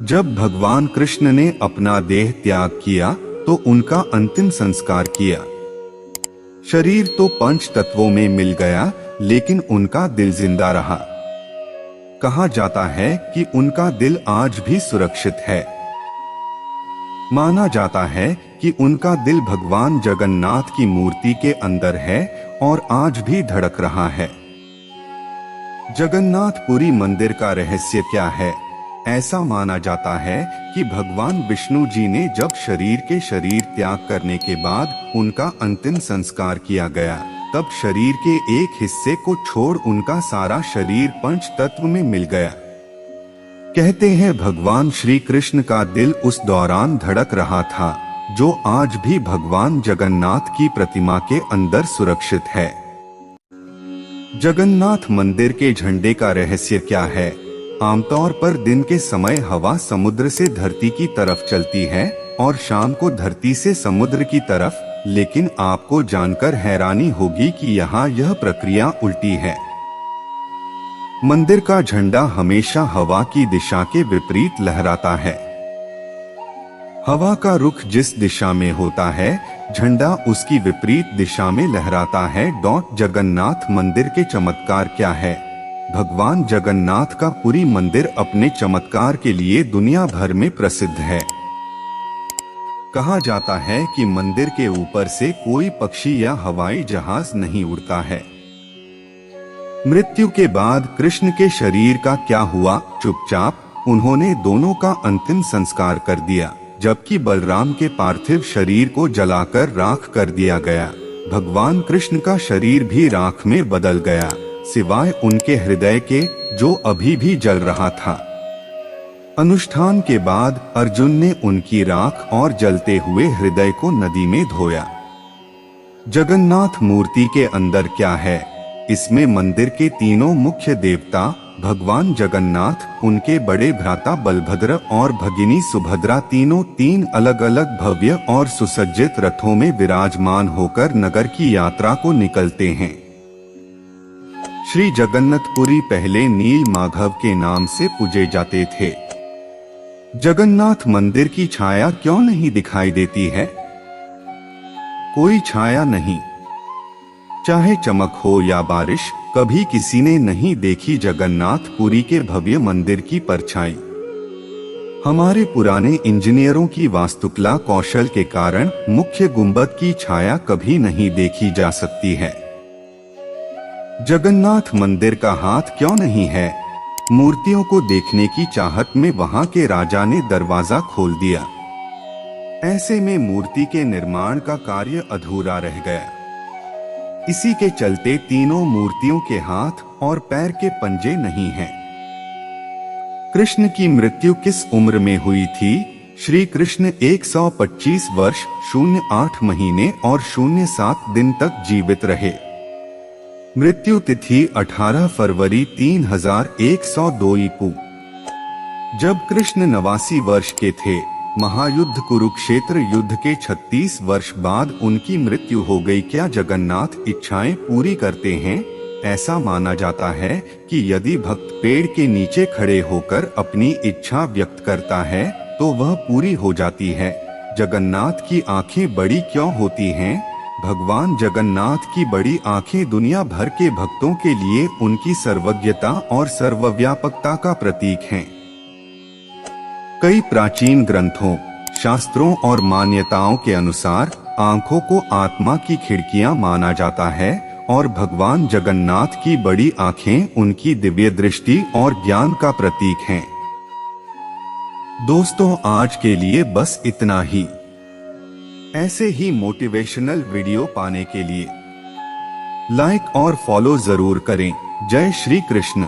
जब भगवान कृष्ण ने अपना देह त्याग किया तो उनका अंतिम संस्कार किया। शरीर तो पंच तत्वों में मिल गया, लेकिन उनका दिल जिंदा रहा। कहा जाता है कि उनका दिल आज भी सुरक्षित है। माना जाता है कि उनका दिल भगवान जगन्नाथ की मूर्ति के अंदर है और आज भी धड़क रहा है। जगन्नाथपुरी मंदिर का रहस्य क्या है? ऐसा माना जाता है कि भगवान विष्णु जी ने जब शरीर त्याग करने के बाद उनका अंतिम संस्कार किया गया, तब शरीर के एक हिस्से को छोड़ उनका सारा शरीर पंच तत्व में मिल गया। कहते हैं भगवान श्री कृष्ण का दिल उस दौरान धड़क रहा था, जो आज भी भगवान जगन्नाथ की प्रतिमा के अंदर सुरक्षित है। जगन्नाथ मंदिर के झंडे का रहस्य क्या है? आमतौर पर दिन के समय हवा समुद्र से धरती की तरफ चलती है और शाम को धरती से समुद्र की तरफ, लेकिन आपको जानकर हैरानी होगी कि यहाँ यह प्रक्रिया उल्टी है। मंदिर का झंडा हमेशा हवा की दिशा के विपरीत लहराता है। हवा का रुख जिस दिशा में होता है, झंडा उसकी विपरीत दिशा में लहराता है। जगन्नाथ मंदिर के चमत्कार क्या है? भगवान जगन्नाथ का पुरी मंदिर अपने चमत्कार के लिए दुनिया भर में प्रसिद्ध है। कहा जाता है कि मंदिर के ऊपर से कोई पक्षी या हवाई जहाज नहीं उड़ता है। मृत्यु के बाद कृष्ण के शरीर का क्या हुआ? चुपचाप उन्होंने दोनों का अंतिम संस्कार कर दिया, जबकि बलराम के पार्थिव शरीर को जलाकर राख कर दिया गया। भगवान कृष्ण का शरीर भी राख में बदल गया, सिवाय उनके हृदय के, जो अभी भी जल रहा था। अनुष्ठान के बाद अर्जुन ने उनकी राख और जलते हुए हृदय को नदी में धोया। जगन्नाथ मूर्ति के अंदर क्या है? इसमें मंदिर के तीनों मुख्य देवता भगवान जगन्नाथ, उनके बड़े भ्राता बलभद्र और भगिनी सुभद्रा तीनों तीन अलग अलग भव्य और सुसज्जित रथों में विराजमान होकर नगर की यात्रा को निकलते हैं। श्री जगन्नाथपुरी पहले नील माधव के नाम से पूजे जाते थे। जगन्नाथ मंदिर की छाया क्यों नहीं दिखाई देती है? कोई छाया नहीं, चाहे चमक हो या बारिश, कभी किसी ने नहीं देखी जगन्नाथपुरी के भव्य मंदिर की परछाई। हमारे पुराने इंजीनियरों की वास्तुकला कौशल के कारण मुख्य गुंबद की छाया कभी नहीं देखी जा सकती है। जगन्नाथ मंदिर का हाथ क्यों नहीं है? मूर्तियों को देखने की चाहत में वहां के राजा ने दरवाजा खोल दिया। ऐसे में मूर्ति के निर्माण का कार्य अधूरा रह गया। इसी के चलते तीनों मूर्तियों के हाथ और पैर के पंजे नहीं हैं। कृष्ण की मृत्यु किस उम्र में हुई थी? श्री कृष्ण 125 वर्ष 08 महीने और 07 दिन तक जीवित रहे। मृत्यु तिथि 18 फरवरी 3102 ईपू। जब कृष्ण 89 वर्ष के थे, महायुद्ध कुरुक्षेत्र युद्ध के 36 वर्ष बाद उनकी मृत्यु हो गई। क्या जगन्नाथ इच्छाएं पूरी करते हैं? ऐसा माना जाता है कि यदि भक्त पेड़ के नीचे खड़े होकर अपनी इच्छा व्यक्त करता है तो वह पूरी हो जाती है। जगन्नाथ की आंखें बड़ी क्यों होती हैं? भगवान जगन्नाथ की बड़ी आंखें दुनिया भर के भक्तों के लिए उनकी सर्वज्ञता और सर्वव्यापकता का प्रतीक हैं। कई प्राचीन ग्रंथों, शास्त्रों और मान्यताओं के अनुसार आंखों को आत्मा की खिड़कियां माना जाता है और भगवान जगन्नाथ की बड़ी आंखें उनकी दिव्य दृष्टि और ज्ञान का प्रतीक हैं। दोस्तों, आज के लिए बस इतना ही। ऐसे ही मोटिवेशनल वीडियो पाने के लिए लाइक और फॉलो जरूर करें। जय श्री कृष्ण।